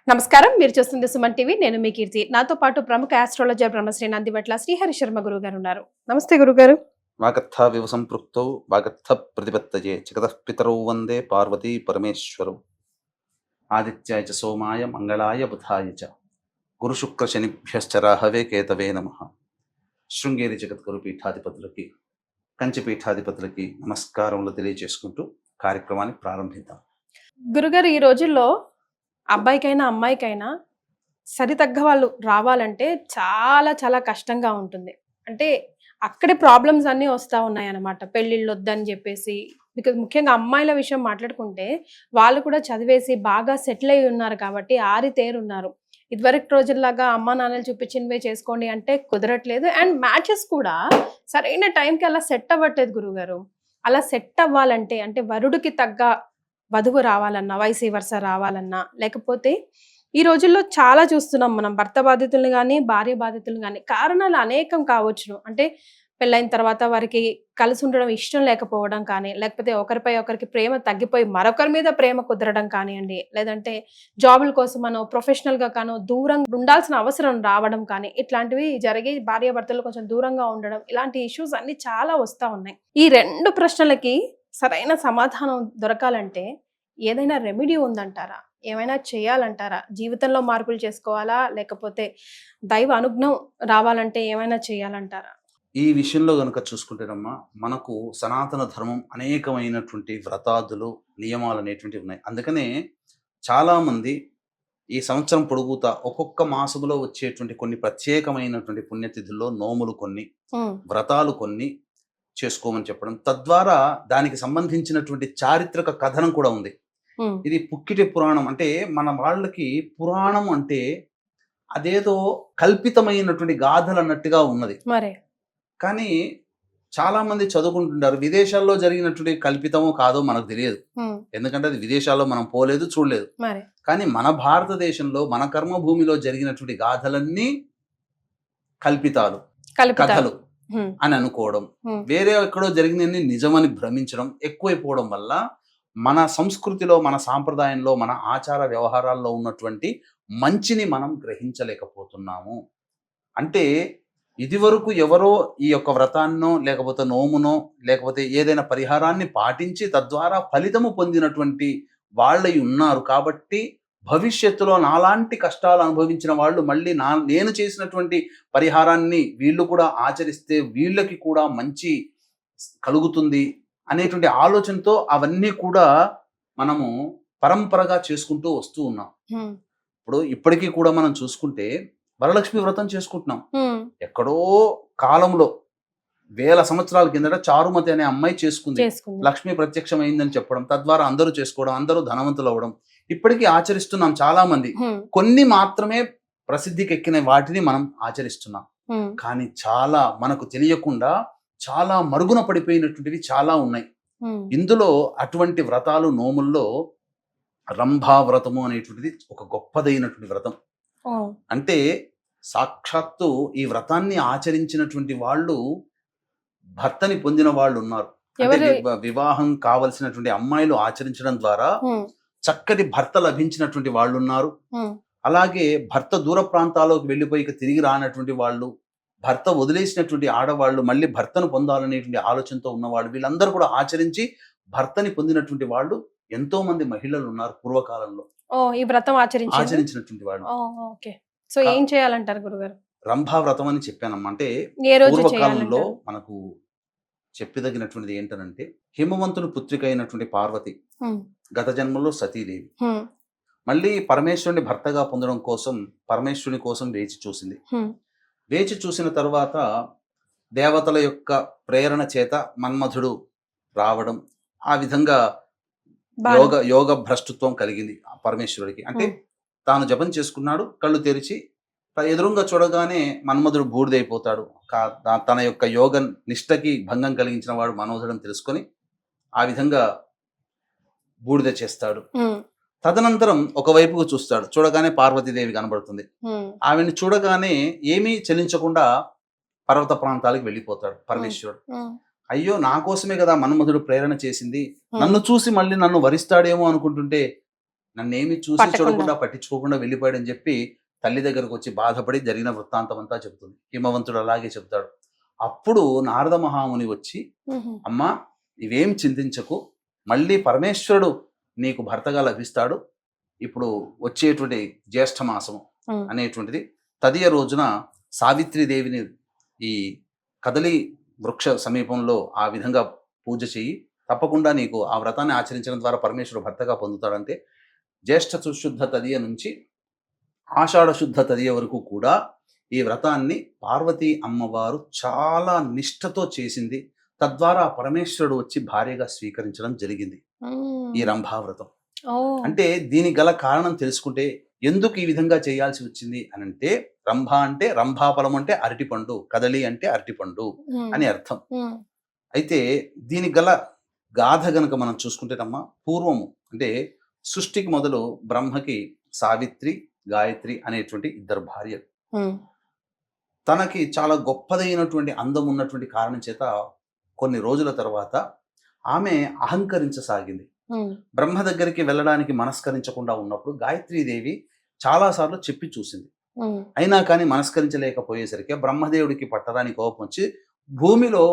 నమస్కారం, మీరు చూస్తుంది సుమన్ టీవీ. నేను మీ కీర్తి. నాతో పాటు ప్రముఖ ఆస్ట్రాలజర్ బ్రహ్మశ్రీ నందివట్ల శ్రీహరి శర్మ గురువు గారు ఉన్నారు. నమస్తే గురుగారు. వాగర్థ వివ సంపృక్తౌ వాగర్థ ప్రతిపత్తయే జగతః పితరౌ వందే పార్వతీ పరమేశ్వరౌ. ఆదిత్యాయ చ సోమాయ మంగళాయ బుధాయ చ గురు శుక్ర శనిభ్యశ్చ రాహవే కేతవే నమః. శృంగేరి జగద్గురు పీఠాధిపతులకి, కంచి పీఠాధిపతులకి నమస్కారములు తెలియజేసుకుంటూ కార్యక్రమాన్ని ప్రారంభిద్దాం. గురుగారు, ఈ రోజుల్లో అబ్బాయికైనా అమ్మాయికైనా సరితగ్గ వాళ్ళు రావాలంటే చాలా చాలా కష్టంగా ఉంటుంది. అంటే అక్కడే ప్రాబ్లమ్స్ అన్నీ వస్తూ ఉన్నాయన్నమాట. పెళ్ళిళ్ళు వద్దని చెప్పేసి, బికాజ్ ముఖ్యంగా అమ్మాయిల విషయం మాట్లాడుకుంటే వాళ్ళు కూడా చదివేసి బాగా సెటిల్ అయి ఉన్నారు కాబట్టి ఆరితేరున్నారు. ఇదివరకు రోజుల్లాగా అమ్మా నాన్నలు చూపించినవే చేసుకోండి అంటే కుదరట్లేదు. అండ్ మ్యాచెస్ కూడా సరైన టైంకి అలా సెట్ అవ్వట్లేదు గురువుగారు. అలా సెట్ అవ్వాలంటే అంటే వరుడికి తగ్గ వధువు రావాలన్నా, వైసీ వర్స రావాలన్నా, లేకపోతే ఈ రోజుల్లో చాలా చూస్తున్నాం మనం భర్త బాధితులు కానీ భార్య బాధితులు కానీ. కారణాలు అనేకం కావచ్చును. అంటే పెళ్ళైన తర్వాత వారికి కలిసి ఉండడం ఇష్టం లేకపోవడం కానీ, లేకపోతే ఒకరిపై ఒకరికి ప్రేమ తగ్గిపోయి మరొకరి మీద ప్రేమ కుదరడం కానివ్వండి, లేదంటే జాబుల కోసం మనం ప్రొఫెషనల్గా కానో దూరంగా ఉండాల్సిన అవసరం రావడం కానీ, ఇట్లాంటివి జరిగి భార్యాభర్తలు కొంచెం దూరంగా ఉండడం, ఇలాంటి ఇష్యూస్ అన్ని చాలా వస్తూ ఉన్నాయి. ఈ రెండు ప్రశ్నలకి సరైన సమాధానం దొరకాలంటే ఏదైనా రెమెడీ ఉందంటారా? ఏమైనా చేయాలంటారా? జీవితంలో మార్పులు చేసుకోవాలా, లేకపోతే దైవ అనుజ్ఞం రావాలంటే ఏమైనా చేయాలంటారా? ఈ విషయంలో కనుక చూసుకుంటేనమ్మా, మనకు సనాతన ధర్మం అనేకమైనటువంటి వ్రతాదులు, నియమాలు అనేటువంటివి ఉన్నాయి. అందుకనే చాలామంది ఈ సంవత్సరం పొడుగుతా ఒక్కొక్క మాసములో వచ్చేటువంటి కొన్ని ప్రత్యేకమైనటువంటి పుణ్యతిథుల్లో నోములు కొన్ని, వ్రతాలు కొన్ని చేసుకోమని చెప్పడం, తద్వారా దానికి సంబంధించినటువంటి చారిత్రక కథనం కూడా ఉంది. ఇది పుక్కిటి పురాణం. అంటే మన వాళ్ళకి పురాణం అంటే అదేదో కల్పితమైనటువంటి గాథలు అన్నట్టుగా ఉన్నది. కానీ చాలా మంది చదువుకుంటుంటారు. విదేశాల్లో జరిగినటువంటి కల్పితమో కాదో మనకు తెలియదు, ఎందుకంటే అది విదేశాల్లో మనం పోలేదు, చూడలేదు. కానీ మన భారతదేశంలో, మన కర్మభూమిలో జరిగినటువంటి గాథలన్నీ కల్పితాలు, కథలు అని అనుకోవడం, వేరే ఎక్కడో జరిగినన్ని నిజమని భ్రమించడం ఎక్కువైపోవడం వల్ల మన సంస్కృతిలో, మన సాంప్రదాయంలో, మన ఆచార వ్యవహారాల్లో ఉన్నటువంటి మంచిని మనం గ్రహించలేకపోతున్నాము. అంటే ఇదివరకు ఎవరో ఈ యొక్క వ్రతాన్నో, లేకపోతే నోమునో, లేకపోతే ఏదైనా పరిహారాన్ని పాటించి తద్వారా ఫలితము పొందినటువంటి వాళ్ళై ఉన్నారు. కాబట్టి భవిష్యత్తులో నాలాంటి కష్టాలు అనుభవించిన వాళ్ళు మళ్ళీ నేను చేసినటువంటి పరిహారాన్ని వీళ్ళు కూడా ఆచరిస్తే వీళ్ళకి కూడా మంచి కలుగుతుంది అనేటువంటి ఆలోచనతో అవన్నీ కూడా మనము పరంపరగా చేసుకుంటూ వస్తూ ఉన్నాం. ఇప్పుడు ఇప్పటికీ కూడా మనం చూసుకుంటే వరలక్ష్మి వ్రతం చేసుకుంటున్నాం. ఎక్కడో కాలంలో 1000 సంవత్సరాల కిందట చారుమతి అనే అమ్మాయి చేసుకుంది. లక్ష్మి ప్రత్యక్షమైందని చెప్పడం, తద్వారా అందరూ చేసుకోవడం, అందరూ ధనవంతులు అవ్వడం ఇప్పటికీ ఆచరిస్తున్నాం చాలా మంది. కొన్ని మాత్రమే ప్రసిద్ధికి ఎక్కిన వాటిని మనం ఆచరిస్తున్నాం. కానీ చాలా మనకు తెలియకుండా చాలా మరుగున పడిపోయినటువంటివి చాలా ఉన్నాయి. ఇందులో అటువంటి వ్రతాలు, నోముల్లో రంభా వ్రతము అనేటువంటిది ఒక గొప్పదైనటువంటి వ్రతం. అంటే సాక్షాత్తు ఈ వ్రతాన్ని ఆచరించినటువంటి వాళ్ళు భర్తని పొందిన వాళ్ళు ఉన్నారు. వివాహం కావలసినటువంటి అమ్మాయిలు ఆచరించడం ద్వారా చక్కటి భర్త లభించినటువంటి వాళ్ళు ఉన్నారు. అలాగే భర్త దూర ప్రాంతాలకు వెళ్ళిపోయి తిరిగి రానటువంటి వాళ్ళు, భర్త వదిలేసినటువంటి ఆడవాళ్ళు మళ్ళీ భర్తను పొందాలనేటువంటి ఆలోచనతో ఉన్నవాళ్ళు, వీళ్ళందరూ కూడా ఆచరించి భర్తని పొందినటువంటి వాళ్ళు ఎంతో మంది మహిళలు ఉన్నారు పూర్వకాలంలో. ఈ వ్రతం ఆచరించినటువంటి వాళ్ళు. సో ఏం చేయాలంటారు గురుగారు? రంభా వ్రతం అని చెప్పానమ్మా. అంటే పూర్వకాలంలో మనకు చెప్పదగినటువంటిది ఏంటనంటే, హిమవంతుని పుత్రిక అయినటువంటి పార్వతి గత జన్మలో సతీదేవి మళ్ళీ పరమేశ్వరుని భర్తగా పొందడం కోసం పరమేశ్వరుని కోసం వేచి చూసింది. వేచి చూసిన తర్వాత దేవతల యొక్క ప్రేరణ చేత మన్మధుడు రావడం, ఆ విధంగా యోగ భ్రష్టత్వం కలిగింది పరమేశ్వరుడికి. అంటే తాను జపం చేసుకున్నాడు, కళ్ళు తెరిచి ఎదురుగా చూడగానే మన్మధుడు బూడిదైపోతాడు. తన యొక్క యోగ నిష్టకి భంగం కలిగించిన వాడు మన్మధుడని తెలుసుకొని ఆ విధంగా బూడిద చేస్తాడు. తదనంతరం ఒకవైపుకు చూస్తాడు, చూడగానే పార్వతీదేవి కనబడుతుంది. ఆమెను చూడగానే ఏమీ చెల్లించకుండా పర్వత ప్రాంతాలకు వెళ్ళిపోతాడు పరమేశ్వరుడు. అయ్యో, నా కోసమే కదా మన్మధుడు ప్రేరణ చేసింది, నన్ను చూసి మళ్ళీ నన్ను వరిస్తాడేమో అనుకుంటుంటే నన్నేమి చూసి పట్టకుండా. చూడకుండా పట్టించుకోకుండా వెళ్ళిపోయాడని చెప్పి తల్లి దగ్గరకు వచ్చి బాధపడి జరిగిన వృత్తాంతం అంతా చెబుతుంది. హిమవంతుడు అలాగే చెప్తాడు. అప్పుడు నారద మహాముని వచ్చి, మ్మ్. అమ్మా ఇవేం చింతించకు, మళ్ళీ పరమేశ్వరుడు నీకు భర్తగా లభిస్తాడు. ఇప్పుడు వచ్చేటువంటి జ్యేష్ఠ మాసము మ్మ్. అనేటువంటిది తదియ రోజున సావిత్రీదేవిని ఈ కదలి వృక్ష సమీపంలో ఆ విధంగా పూజ చెయ్యి, తప్పకుండా నీకు ఆ వ్రతాన్ని ఆచరించడం ద్వారా పరమేశ్వరుడు భర్తగా పొందుతాడంటే జ్యేష్ఠ శుద్ధ తదియ నుంచి ఆషాఢ శుద్ధ తదియ వరకు కూడా ఈ వ్రతాన్ని పార్వతీ అమ్మవారు చాలా నిష్ఠతో చేసింది. తద్వారా పరమేశ్వరుడు వచ్చి భార్యగా స్వీకరించడం జరిగింది ఈ మ్మ్. రంభావ్రతం. ఓ. అంటే దీనికి గల కారణం తెలుసుకుంటే ఎందుకు ఈ విధంగా చేయాల్సి వచ్చింది అని అంటే, రంభ అంటే రంభాఫలం అంటే అరటిపండు, కదలి అంటే అరటిపండు మ్మ్. అని అర్థం. మ్మ్. అయితే దీనికి గల గాథ గనక మనం చూసుకుంటేనమ్మా, పూర్వము అంటే సృష్టికి మొదలు బ్రహ్మకి సావిత్రి, గాయత్రి అనేటువంటి ఇద్దరు భార్యలు. మ్మ్. తనకి చాలా గొప్పదైనటువంటి అందం ఉన్నటువంటి కారణం చేత కొన్ని రోజుల తర్వాత ఆమె అహంకరించసాగింది. మ్మ్. బ్రహ్మ దగ్గరికి వెళ్ళడానికి మనస్కరించకుండా ఉన్నప్పుడు గాయత్రీదేవి చాలాసార్లు చెప్పి చూసింది. మ్మ్. అయినా కానీ మనస్కరించలేకపోయేసరికి బ్రహ్మదేవుడికి పట్టరాని కోపం వచ్చి భూమిలో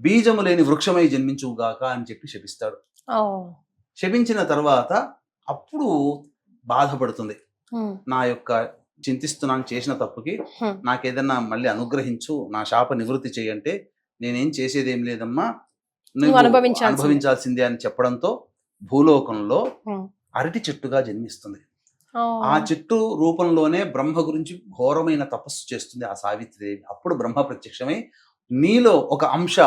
బీజము లేని వృక్షమై జన్మించుగాక అని చెప్పి శపిస్తాడు. ఓ. శపించిన తర్వాత అప్పుడు బాధపడుతుంది. మ్మ్. నా యొక్క చింతిస్తున్నాను చేసిన తప్పుకి, హ్మ్. నాకేదన్నా మళ్ళీ అనుగ్రహించు, నా శాప నివృత్తి చేయంటే నేనేం చేసేదేం లేదమ్మా, నువ్వు అనుభవించాల్సిందే. అనుభవించాల్సిందే అని చెప్పడంతో భూలోకంలో మ్మ్. అరటి చెట్టుగా జన్మిస్తుంది. ఓ. ఆ చెట్టు రూపంలోనే బ్రహ్మ గురించి ఘోరమైన తపస్సు చేస్తుంది ఆ సావిత్రిదేవి. అప్పుడు బ్రహ్మ ప్రత్యక్షమై, నీలో ఒక అంశ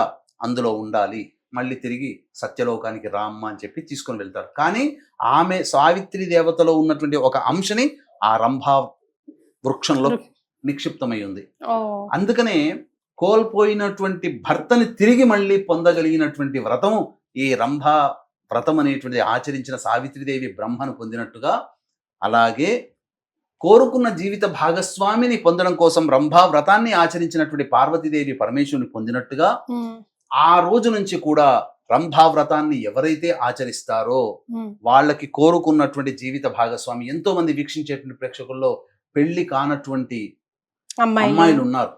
అందులో ఉండాలి, మళ్ళీ తిరిగి సత్యలోకానికి రామ్మ అని చెప్పి తీసుకొని వెళ్తాడు. కానీ ఆమె సావిత్రి దేవతలో ఉన్నటువంటి ఒక అంశని ఆ రంభా వృక్షంలో నిక్షిప్తమై ఉంది. ఓ. అందుకనే కోల్పోయినటువంటి భర్తని తిరిగి మళ్ళీ పొందగలిగినటువంటి వ్రతము ఈ రంభా వ్రతం అనేటువంటిది ఆచరించిన సావిత్రిదేవి బ్రహ్మను పొందినట్టుగా, అలాగే కోరుకున్న జీవిత భాగస్వామిని పొందడం కోసం రంభా వ్రతాన్ని ఆచరించినటువంటి పార్వతీదేవి పరమేశ్వరుని పొందినట్టుగా, మ్మ్. ఆ రోజు నుంచి కూడా రంభా వ్రతాన్ని ఎవరైతే ఆచరిస్తారో మ్మ్. వాళ్ళకి కోరుకున్నటువంటి జీవిత భాగస్వామి, ఎంతో మంది వీక్షించేటువంటి ప్రేక్షకుల్లో పెళ్లి కానటువంటి అమ్మాయిలు ఉన్నారు.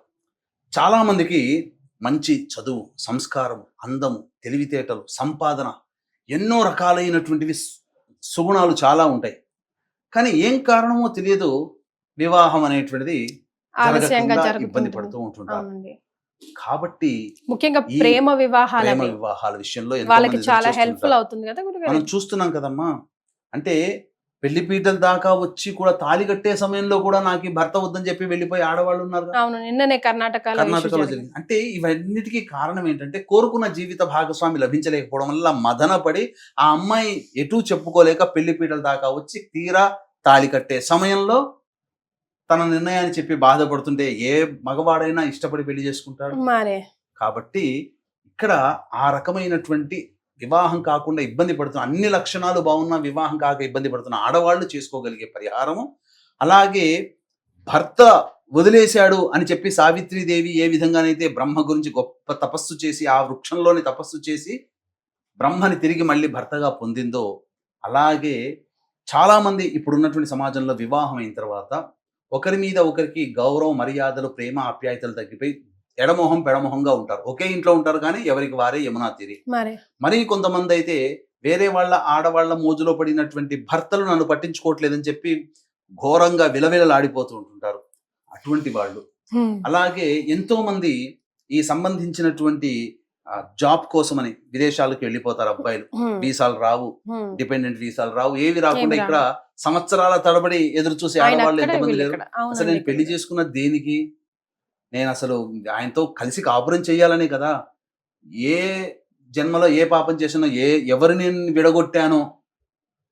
చాలా మందికి మంచి చదువు, సంస్కారం, అందము, తెలివితేటలు, సంపాదన, ఎన్నో రకాలైనటువంటివి సుగుణాలు చాలా ఉంటాయి. కానీ ఏం కారణమో తెలియదు, వివాహం అనేటువంటిది ఆలస్యంగా జరగకుండా జరుగుతుంది. ఇబ్బంది పడుతూ ఉంటుంటారు. అవునండి. కాబట్టి ముఖ్యంగా ఈ ప్రేమ వివాహాలు ప్రేమ వివాహాల విషయంలో ఎంతో వాళ్ళకి మంది ఎదురు చాలా చూస్తుంటారు. హెల్ప్ఫుల్ అవుతుంది కదా గురుగారు. మనం చూస్తున్నాం కదమ్మా. అంటే పెళ్లి పీటల దాకా వచ్చి కూడా తాళి కట్టే సమయంలో కూడా నాకు ఈ భర్త వద్దని చెప్పి వెళ్ళిపోయి ఆడవాళ్ళు ఉన్నారు. అవును, నిన్ననే కర్ణాటకలో జరిగింది. అంటే ఇవన్నిటికీ కారణం ఏంటంటే, కోరుకున్న జీవిత భాగస్వామి లభించలేకపోవడం వల్ల మదనపడి ఆ అమ్మాయి ఎటూ చెప్పుకోలేక పెళ్లి పీటల దాకా వచ్చి తీరా తాళి కట్టే సమయంలో తన నిర్ణయాన్ని చెప్పి బాధపడుతుంటే ఏ మగవాడైనా ఇష్టపడి పెళ్లి చేసుకుంటాడు. మారే. కాబట్టి ఇక్కడ ఆ రకమైనటువంటి వివాహం కాకుండా ఇబ్బంది పడుతున్న, అన్ని లక్షణాలు బాగున్న వివాహం కాక ఇబ్బంది పడుతున్న ఆడవాళ్ళు చేసుకోగలిగే పరిహారము, అలాగే భర్త వదిలేశాడు అని చెప్పి సావిత్రీదేవి ఏ విధంగానైతే బ్రహ్మ గురించి గొప్ప తపస్సు చేసి ఆ వృక్షంలోని తపస్సు చేసి బ్రహ్మని తిరిగి మళ్ళీ భర్తగా పొందిందో, అలాగే చాలామంది ఇప్పుడున్నటువంటి సమాజంలో వివాహం అయిన తర్వాత ఒకరి మీద ఒకరికి గౌరవ మర్యాదలు, ప్రేమ, ఆప్యాయతలు తగ్గిపోయి ఎడమొహం పెడమొహంగా ఉంటారు. ఒకే ఇంట్లో ఉంటారు కానీ ఎవరికి వారే యమునా తీరి. మరి కొంతమంది అయితే వేరే వాళ్ళ ఆడవాళ్ల మోజులో పడినటువంటి భర్తలు నన్ను పట్టించుకోవట్లేదని చెప్పి ఘోరంగా విలవిలలాడిపోతూ ఉంటుంటారు అటువంటి వాళ్ళు. అలాగే ఎంతో మంది ఈ సంబంధించినటువంటి జాబ్ కోసమని విదేశాలకు వెళ్ళిపోతారు అబ్బాయిలు. వీసాలు రావు, డిపెండెంట్ వీసాలు రావు, ఏవి రాకుండా ఇక్కడ సంవత్సరాల తడబడి ఎదురు చూసి ఆడవాళ్ళు ఎంతమంది లేరు. అసలు నేను పెళ్లి చేసుకున్న దేనికి, నేను అసలు ఆయనతో కలిసి కాపురం చేయాలనే కదా, ఏ జన్మలో ఏ పాపం చేసినా, ఎవరిని నేను విడగొట్టానో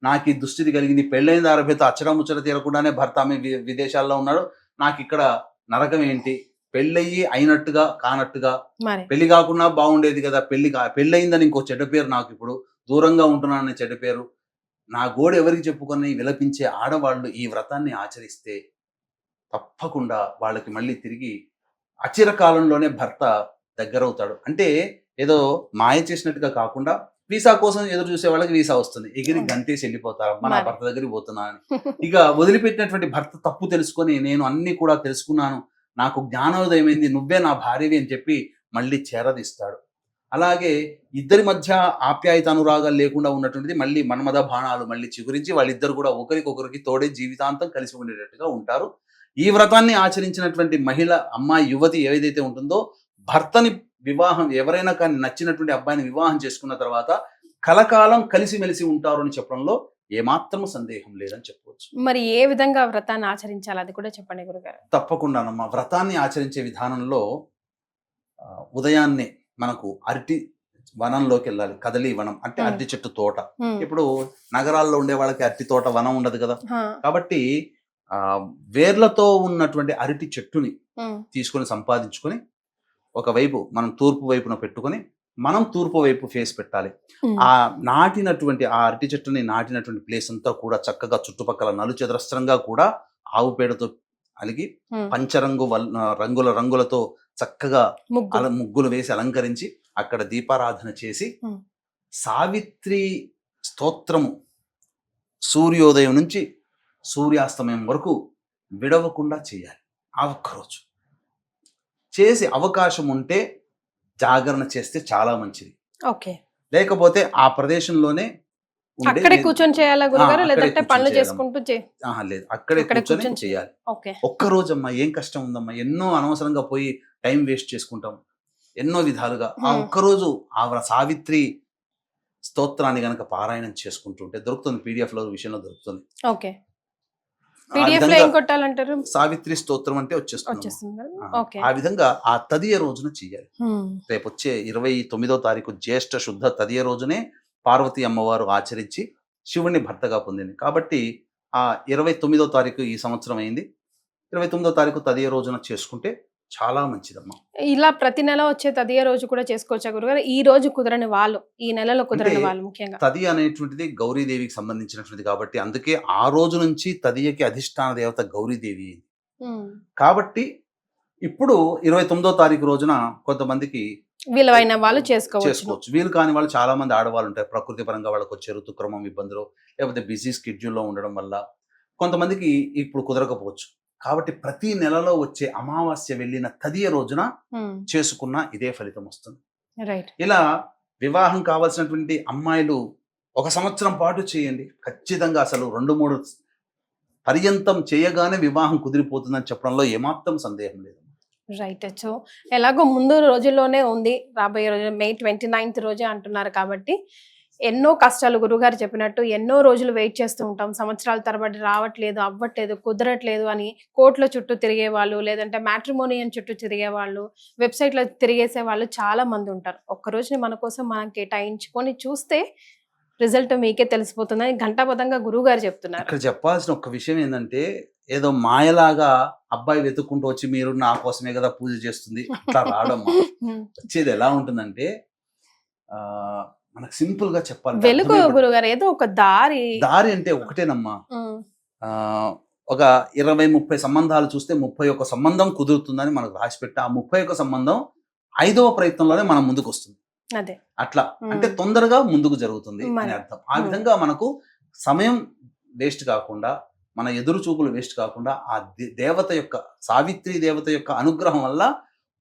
నాకు ఈ దుస్థితి కలిగింది. పెళ్ళైన దారభేతో అచ్చడం ముచ్చట తీరకుండానే భర్త ఆమె విదేశాల్లో ఉన్నాడు, నాకు ఇక్కడ నరకం ఏంటి? పెళ్ళయ్యి అయినట్టుగా కానట్టుగా, పెళ్లి కాకుండా బాగుండేది కదా, పెళ్ళయిందని ఇంకో చెడ్డ పేరు, నాకు ఇప్పుడు దూరంగా ఉంటున్నాననే చెడ్డ పేరు, నా గోడు ఎవరికి చెప్పుకొని విలపించే ఆడవాళ్ళు ఈ వ్రతాన్ని ఆచరిస్తే తప్పకుండా వాళ్ళకి మళ్ళీ తిరిగి అచిరకాలంలోనే భర్త దగ్గరవుతాడు. అంటే ఏదో మాయ చేసినట్టుగా కాకుండా వీసా కోసం ఎదురు చూసే వాళ్ళకి వీసా వస్తుంది, ఎగిరి Hmm. గంతేసి వెళ్ళిపోతారు, అమ్మ నా మరి. భర్త దగ్గరికి పోతున్నా అని. ఇక వదిలిపెట్టినటువంటి భర్త తప్పు తెలుసుకొని నేను అన్ని కూడా తెలుసుకున్నాను, నాకు జ్ఞానోదయం అయింది, నువ్వే నా భార్యవి అని చెప్పి మళ్ళీ చేరదీస్తాడు. అలాగే ఇద్దరి మధ్య ఆప్యాయత అనురాగాలు లేకుండా ఉన్నటువంటిది మళ్ళీ మన్మథ బాణాలు మళ్ళీ చిగురించి వాళ్ళిద్దరు కూడా ఒకరికొకరికి తోడే జీవితాంతం కలిసి ఉండేటట్టుగా ఉంటారు. ఈ వ్రతాన్ని ఆచరించినటువంటి మహిళ, అమ్మాయి, యువతి ఏదైతే ఉంటుందో భర్తని వివాహం ఎవరైనా కానీ నచ్చినటువంటి అబ్బాయిని వివాహం చేసుకున్న తర్వాత కలకాలం కలిసిమెలిసి ఉంటారు అని చెప్పడంలో ఏమాత్రం సందేహం లేదని చెప్పవచ్చు. మరి ఏ విధంగా వ్రతాన్ని ఆచరించాలి అది కూడా చెప్పండి గురుగారు. తప్పకుండానమ్మా. వ్రతాన్ని ఆచరించే విధానంలో ఉదయాన్నే మనకు అరటి వనంలోకి వెళ్ళాలి. కదలి వనం అంటే Hmm. అరటి చెట్టు తోట. Hmm. ఇప్పుడు నగరాల్లో ఉండే వాళ్ళకి అరటి తోట వనం ఉండదు కదా, Huh. కాబట్టి వేర్లతో ఉన్నటువంటి అరటి చెట్టుని Hmm. తీసుకొని సంపాదించుకొని ఒకవైపు మనం తూర్పు వైపున పెట్టుకొని మనం తూర్పు వైపు ఫేస్ పెట్టాలి. Hmm. ఆ నాటినటువంటి ఆ అరటి చెట్టుని నాటినటువంటి ప్లేస్ అంతా కూడా చక్కగా చుట్టుపక్కల నలుచదరస్త్రంగా కూడా ఆవు పేడతో అలిగి Hmm. పంచరంగు రంగులతో చక్కగా ముగ్గు. ముగ్గులు వేసి అలంకరించి అక్కడ దీపారాధన చేసి Hmm. సావిత్రి స్తోత్రము సూర్యోదయం నుంచి సూర్యాస్తమయం వరకు విడవకుండా చేయాలి. ఆ ఒక్కరోజు చేసి అవకాశం ఉంటే జాగరణ చేస్తే చాలా మంచిది. ఓకే. లేకపోతే ఆ ప్రదేశంలోనే ఉండే అక్కడే కూర్చొని చేయాలా గురుగారు, అక్కడే లేదంటే కూర్చొని పనులు చేయాలమ్మా. చేసుకుంటూ లేదు, అక్కడే అక్కడే కూర్చొని కూర్చొని చేయాలి. ఓకే. ఒక్కరోజమ్మా, ఏం కష్టం ఉందమ్మా, ఎన్నో అనవసరంగా పోయి టైం వేస్ట్ చేసుకుంటాం ఎన్నో విధాలుగా. ఆ Hmm. ఒక్కరోజు ఆ సావిత్రి స్తోత్రాన్ని గనక పారాయణం చేసుకుంటుంటే దొరుకుతుంది, PDF లో విషయంలో దొరుకుతుంది. ఓకే. ఆ PDF లో విధంగా ఏం కొట్టాలంటారు? సావిత్రి స్తోత్రం అంటే వచ్చేస్తుంది. వచ్చేస్తుంది. ఓకే. ఆ విధంగా ఆ తదియ రోజున చెయ్యాలి. Hmm. రేపు వచ్చే 29వ తారీఖు జ్యేష్ఠ శుద్ధ తదియ రోజునే పార్వతీ అమ్మవారు ఆచరించి శివుణ్ణి భర్తగా పొందింది. కాబట్టి ఆ 29వ తారీఖు ఈ సంవత్సరం అయింది. 29వ తారీఖు తదియ రోజున చేసుకుంటే చాలా మంచిదమ్మా. ఇలా ప్రతి నెల వచ్చే తదియ రోజు కూడా చేసుకోవచ్చా గురుగారు? ఈ రోజు కుదరని వాళ్ళు, ఈ నెలలో కుదరని అంటే వాళ్ళు ముఖ్యంగా. తదియ అనేటువంటిది గౌరీదేవికి సంబంధించినటువంటిది కాబట్టి అందుకే ఆ రోజు నుంచి తదియకి అధిష్టాన దేవత గౌరీదేవి. Hmm. కాబట్టి ఇప్పుడు 29వ తారీఖు రోజున కొంతమందికి విలువైన వాళ్ళు చేసుకోవచ్చు. చేసుకోవచ్చు. వీలు కాని వాళ్ళు చాలా మంది ఆడవాళ్ళు ఉంటారు, ప్రకృతి పరంగా వాళ్ళకి వచ్చే ఋతుక్రమం ఇబ్బందులు లేకపోతే బిజీ స్కెడ్యూల్లో ఉండడం వల్ల కొంతమందికి ఇప్పుడు కుదరకపోవచ్చు. కాబట్టి ప్రతి నెలలో వచ్చే అమావాస్య వెళ్ళిన తదియ రోజున Hmm. చేసుకున్న ఇదే ఫలితం వస్తుంది. రైట్. ఇలా వివాహం కావాల్సినటువంటి అమ్మాయిలు 1 సంవత్సరం పాటు చేయండి ఖచ్చితంగా. అసలు 2-3 పర్యంతం చేయగానే వివాహం కుదిరిపోతుందని చెప్పడంలో ఏమాత్రం సందేహం లేదు. రైట్. సో ఎలాగో ముందు రోజుల్లోనే ఉంది, రాబోయే రోజు May 29th రోజే అంటున్నారు కాబట్టి ఎన్నో కష్టాలు గురుగారు చెప్పినట్టు ఎన్నో రోజులు వెయిట్ చేస్తూ ఉంటాం. సంవత్సరాల తరబడి రావట్లేదు, అవ్వట్లేదు, కుదరట్లేదు అని కోర్టుల చుట్టూ తిరిగే వాళ్ళు, లేదంటే మ్యాట్రిమోనియన్ చుట్టూ తిరిగే వాళ్ళు, వెబ్సైట్లో తిరిగేసే వాళ్ళు చాలా మంది ఉంటారు. ఒక్క రోజుని మన కోసం మనం కేటాయించుకొని చూస్తే రిజల్ట్ మీకే తెలిసిపోతుందని ఘంటాపథంగా గురువుగారు చెప్తున్నారు. ఇక్కడ చెప్పాల్సిన ఒక విషయం ఏంటంటే ఏదో మాయలాగా అబ్బాయి వెతుక్కుంటూ వచ్చి మీరు నా కోసమే కదా పూజ చేస్తుంది అట్లా రావడమ్మా. వచ్చేది ఎలా ఉంటుందంటే మనకు సింపుల్ గా చెప్పాలి, వెలుగు గురుగారు, ఏదో ఒక దారి. దారి అంటే ఒకటేనమ్మా. ఒక 20-30 సంబంధాలు చూస్తే 31 సంబంధం కుదురుతుందని మనకు రాసి పెట్టి ఆ 31 సంబంధం 5వ ప్రయత్నంలోనే మనం ముందుకు వస్తుంది. అదే అట్లా అంటే తొందరగా ముందుకు జరుగుతుంది అని అర్థం. ఆ విధంగా మనకు సమయం వేస్ట్ కాకుండా, మన ఎదురు చూపులు వేస్ట్ కాకుండా ఆ దేవత యొక్క, సావిత్రి దేవత యొక్క అనుగ్రహం వల్ల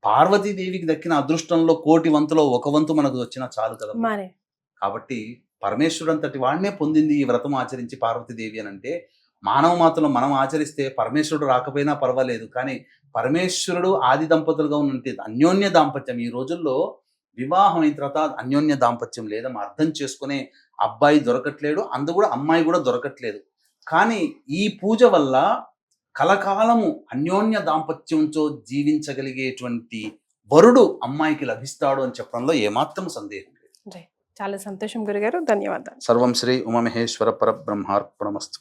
పార్వతీదేవికి దక్కిన అదృష్టంలో 1 వంతులో 1 వంతు మనకు వచ్చినా చాలు కదా. కాబట్టి పరమేశ్వరుడు అంతటి వాడినే పొందింది ఈ వ్రతం ఆచరించి పార్వతీదేవి అని అంటే, మానవ మాత్రం మనం ఆచరిస్తే పరమేశ్వరుడు రాకపోయినా పర్వాలేదు, కానీ పరమేశ్వరుడు ఆది దంపతులుగా ఉన్నట్టు అన్యోన్య దాంపత్యం. ఈ రోజుల్లో వివాహం అయిన తర్వాత అన్యోన్య దాంపత్యం లేదని అర్థం చేసుకునే అబ్బాయి దొరకట్లేడు, కూడా అమ్మాయి కూడా దొరకట్లేదు. కానీ ఈ పూజ వల్ల కలకాలము అన్యోన్య దాంపత్యంతో జీవించగలిగేటువంటి వరుడు అమ్మాయికి లభిస్తాడు అని చెప్పడంలో ఏమాత్రం సందేహం లేదు. చాలా సంతోషం గురుగారు, ధన్యవాదాలు. సర్వం శ్రీ ఉమామహేశ్వర పరబ్రహ్మార్పణమస్తు.